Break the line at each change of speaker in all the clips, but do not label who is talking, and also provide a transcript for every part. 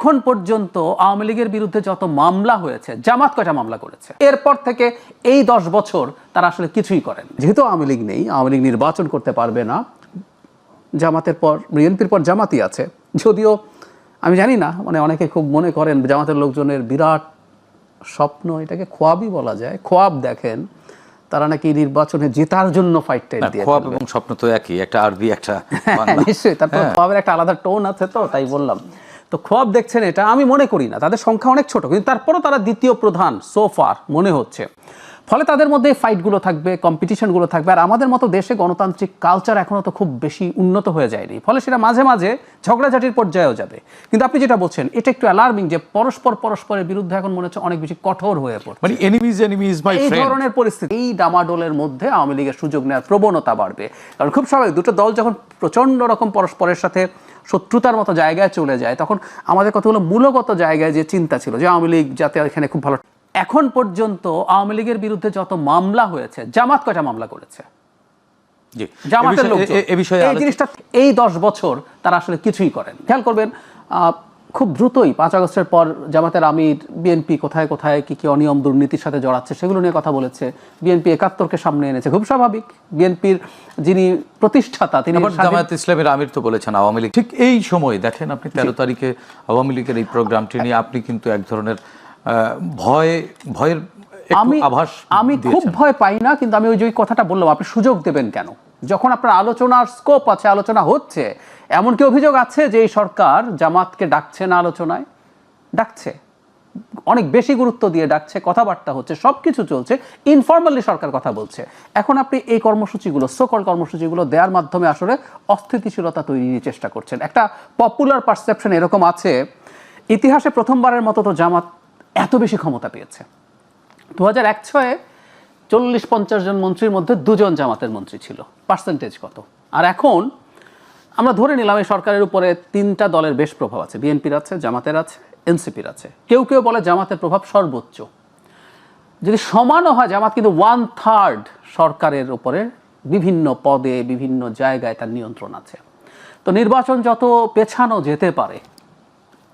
এখন পর্যন্ত আওয়ামী লীগের বিরুদ্ধে যত মামলা হয়েছে, জামাত কয়টা মামলা করেছে? এরপর থেকে এই 10 বছর তারা আসলে কিছুই করেন। যেহেতু আওয়ামী লীগ নেই, আওয়ামী লীগ নির্বাচন করতে পারবে না, জামাতের পর বিএনপির পর জামাতই আছে। যদিও আমি জানি না, মানে অনেকে খুব মনে করেন জামাতের লোকজনের বিরাট স্বপ্ন, এটাকে খোয়াবই বলা যায়, খোয়াব দেখেন তারা নাকি নির্বাচনে জেতার জন্য ফাইট টাইট দিয়ে।
খোয়াব এবং স্বপ্ন তো একই, একটা আরবি একটা বাংলা।
নিশ্চয়ই, তারপর খোয়াবের একটা আলাদা টোন আছে, তো তাই বললাম। তো খোয়াব দেখছেন, এটা আমি মনে করি না, তাদের সংখ্যা অনেক ছোট, কিন্তু তারপরও তারা দ্বিতীয় প্রধান সোফার মনে হচ্ছে। ফলে তাদের মধ্যে ফাইটগুলো থাকবে, কম্পিটিশনগুলো থাকবে। আর আমাদের মতো দেশে গণতান্ত্রিক কালচার এখনও তো খুব বেশি উন্নত হয়ে যায়নি, ফলে সেটা মাঝে মাঝে ঝগড়াঝাটির পর্যায়েও যাবে। কিন্তু আপনি যেটা বলছেন এটা একটু অ্যালার্মিং, যে পরস্পরের বিরুদ্ধে এখন মনে হচ্ছে অনেক বেশি কঠোর হয়ে পড়ছে,
মানে এনিমিজ মাই ফ্রেন্ড।
এই ধরনের পরিস্থিতি, এই ডামাডোলের মধ্যে আওয়ামী লীগের সুযোগ নেওয়ার প্রবণতা বাড়বে। কারণ খুব স্বাভাবিক, দুটো দল যখন প্রচণ্ড রকম পরস্পরের সাথে শত্রুতার মতো জায়গায় চলে যায়, তখন আমাদের কতগুলো মূলগত জায়গায় যে চিন্তা ছিল যে আওয়ামী লীগ যাতে এখানে খুব ভালো। এখন পর্যন্ত আওয়ামী লীগের বিরুদ্ধে যত মামলা হয়েছে, জামাত কয়টা মামলা করেছে? জামাতের লোক এই জিনিসটা এই 10 বছর তারা আসলে কিছুই করেন। খেয়াল করবেন, খুব দ্রুতই 5 আগস্টের পর জামাতের আমির বিএনপি কোথায় কোথায় কি কি অনিয়ম দুর্নীতির সাথে জড়াচ্ছে সেগুলো নিয়ে কথা বলেছে। বিএনপি ৭১কে সামনে এনেছে, খুব স্বাভাবিক। বিএনপির যিনি প্রতিষ্ঠাতা, তিনি
জামায়াত ইসলামের আমির তো বলেছেন আওয়ামী লীগ। ঠিক এই সময় দেখেন আপনি 13 তারিখে আওয়ামী লীগের এই প্রোগ্রামটি নিয়ে আপনি কিন্তু এক ধরনের ভয়ের আভাস।
আমি খুব ভয় পাই না, কিন্তু আমি ওই যে কথাটা বললাম, আপনি সুযোগ দেবেন কেন? যখন আপনার আলোচনার স্কোপ আছে, আলোচনা হচ্ছে, এমনকি অভিযোগ আছে যে এই সরকার জামাতকে ডাকছে না, আলোচনায় ডাকছে, অনেক বেশি গুরুত্ব দিয়ে ডাকছে, কথাবার্তা হচ্ছে, সবকিছু চলছে, ইনফর্মালি সরকার কথা বলছে। এখন আপনি এই কর্মসূচিগুলো, সকল কর্মসূচিগুলো দেওয়ার মাধ্যমে আসলে অস্থিতিশীলতা তৈরির চেষ্টা করছেন। একটা পপুলার পারসেপশন এরকম আছে, ইতিহাসে প্রথমবারের মতো তো জামাত এত বেশি ক্ষমতা পেয়েছে। 2001-06 40-50 জন মন্ত্রীর মধ্যে 2 জন জামাতের মন্ত্রী ছিল, পার্সেন্টেজ কত? আর এখন আমরা ধরে নিলাম এই সরকারের উপরে 3টা দলের বেশ প্রভাব আছে, বিএনপির আছে, জামাতের আছে, এনসিপির আছে। কেউ কেউ বলে জামাতের প্রভাব সর্বোচ্চ। যদি সমানও হয়, জামাত কিন্তু 1/3 সরকারের উপরে বিভিন্ন পদে বিভিন্ন জায়গায় তার নিয়ন্ত্রণ আছে। তো নির্বাচন যত পেছানো যেতে পারে,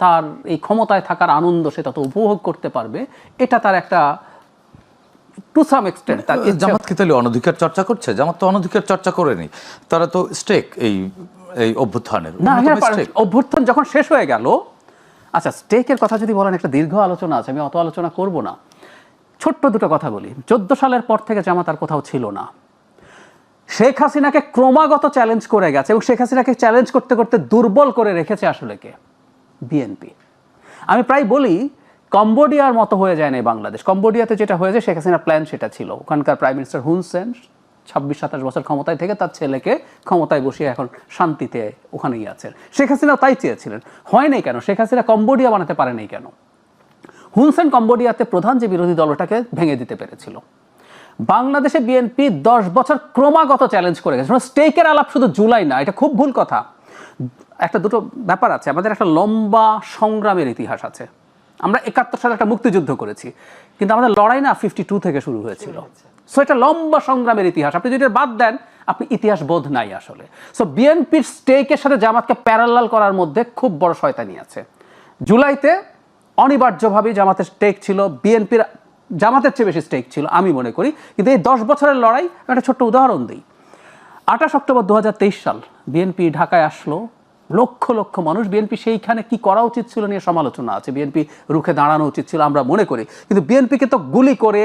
তার এই ক্ষমতায় থাকার আনন্দ সে তত উপভোগ করতে পারবে। এটা তার একটা টু সাম এক্সটেন্ট।
জামাত কি তাহলে অনধিকার চর্চা করছে? জামাত তো অনধিকার চর্চা করেনি, তারা তো স্টেক এই অভ্যুত্থানের।
না, অভ্যুত্থান যখন শেষ হয়ে গেল, আচ্ছা স্টেকের কথা যদি বলেন, একটা দীর্ঘ আলোচনা আছে, আমি অত আলোচনা করব না। ছোট্ট দুটো কথা বলি। 14 সালের পর থেকে জামাত আর কোথাও ছিল না। শেখ হাসিনাকে ক্রমাগত চ্যালেঞ্জ করে গেছে, এবং শেখ হাসিনাকে চ্যালেঞ্জ করতে করতে দুর্বল করে রেখেছে আসলে কে? বিএনপি। আমি প্রায় বলি কম্বোডিয়ার মতো হয়ে যায় না বাংলাদেশ। কম্বোডিয়াতে যেটা হয়েছে, শেখ হাসিনার প্ল্যান সেটা ছিল। ওখানকার প্রাইম মিনিস্টার হুন সেন 26-27 বছর ক্ষমতায় থেকে তার ছেলেকে ক্ষমতায় বসিয়ে এখন শান্তিতে ওখানেই আছেন। শেখ হাসিনাও তাই চেয়েছিলেন, হয় নাই কেন? শেখ হাসিনা কম্বোডিয়া বানাতে পারে নাই কেন? হুন সেন কম্বোডিয়াতে প্রধান যে বিরোধী দলটাকে ভেঙে দিতে পেরেছিল। বাংলাদেশে বিএনপি 10 বছর ক্রমাগত চ্যালেঞ্জ করে গেছে। স্টেকের আলাপ শুধু জুলাই না, এটা খুব ভুল কথা। একটা দুটো ব্যাপার আছে, আমাদের একটা লম্বা সংগ্রামের ইতিহাস আছে। আমরা 71 সালে একটা মুক্তিযুদ্ধ করেছি, কিন্তু আমাদের লড়াই না 52 থেকে শুরু হয়েছিল। সো এটা লম্বা সংগ্রামের ইতিহাস। আপনি যদি বাদ দেন, আপনি ইতিহাস বোধ নাই আসলে। সো বিএনপির স্টেকের সাথে জামাতকে প্যারালাল করার মধ্যে খুব বড় শয়তানি আছে। জুলাইতে অনিবার্যভাবেই জামাতের স্টেক ছিল, বিএনপির জামাতের চেয়ে বেশি স্টেক ছিল আমি মনে করি। কিন্তু এই 10 বছরের লড়াই, একটা ছোট্ট উদাহরণ দিই। 28 অক্টোবর 2023 সাল বিএনপি ঢাকায় আসলো, লক্ষ লক্ষ মানুষ। বিএনপি সেইখানে কি করা উচিত ছিল নিয়ে সমালোচনা আছে, বিএনপি রুখে দাঁড়ানো উচিত ছিল আমরা মনে করি, কিন্তু বিএনপিকে তো গুলি করে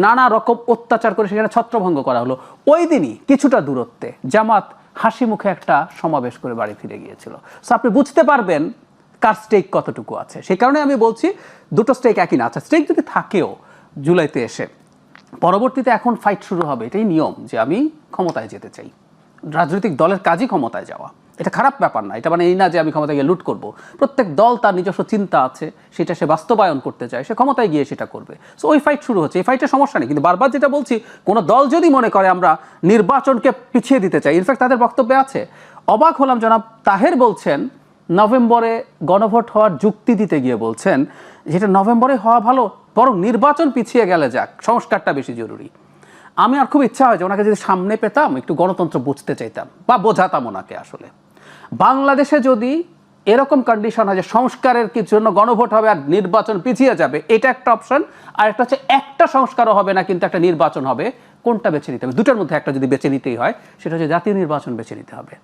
নানা রকম অত্যাচার করে সেখানে ছত্রভঙ্গ করা হলো। ওই দিনই কিছুটা দূরত্বে জামাত হাসি মুখে একটা সমাবেশ করে বাড়ি ফিরে গিয়েছিল। সো আপনি বুঝতে পারবেন কার স্টেক কতটুকু আছে। সেই কারণে আমি বলছি দুটো স্টেক একই না। আচ্ছা স্টেক যদি থাকেও জুলাইতে এসে, পরবর্তীতে এখন ফাইট শুরু হবে, এটাই নিয়ম যে আমি ক্ষমতায় যেতে চাই। রাজনৈতিক দলের কাজই ক্ষমতায় যাওয়া, এটা খারাপ ব্যাপার না। এটা মানে এই না যে আমি ক্ষমতায় গিয়ে লুট করব। প্রত্যেক দল তার নিজস্ব চিন্তা আছে, সেটা সে বাস্তবায়ন করতে চায়, সে ক্ষমতায় গিয়ে সেটা করবে। সো ওই ফাইট শুরু হচ্ছে, এই ফাইটের সমস্যা নেই। কিন্তু বারবার যেটা বলছি, কোনো দল যদি মনে করে আমরা নির্বাচনকে পিছিয়ে দিতে চাই, ইনফ্যাক্ট তাদের বক্তব্যে আছে, অবাক হলাম জনাব তাহের বলছেন নভেম্বরে গণভোট হওয়ার যুক্তি দিতে গিয়ে বলছেন যেটা নভেম্বরে হওয়া ভালো, বরং নির্বাচন পিছিয়ে গেলে যাক, সংস্কারটা বেশি জরুরি। আমি আর খুব ইচ্ছা হয় যে ওনাকে যদি সামনে পেতাম, একটু গণতন্ত্র বুঝতে চাইতাম বা বোঝাতাম ওনাকে। আসলে বাংলাদেশে যদি এরকম কন্ডিশন হয় যে সংস্কারের কিছু জন্য গণভোট হবে আর নির্বাচন পিছিয়ে যাবে, এটা একটা অপশন। আর একটা হচ্ছে একটা সংস্কারও হবে না কিন্তু একটা নির্বাচন হবে, কোনটা বেছে নিতে হবে? দুটোর মধ্যে একটা যদি বেছে নিতেই হয় সেটা হচ্ছে জাতীয় নির্বাচন বেছে নিতে হবে।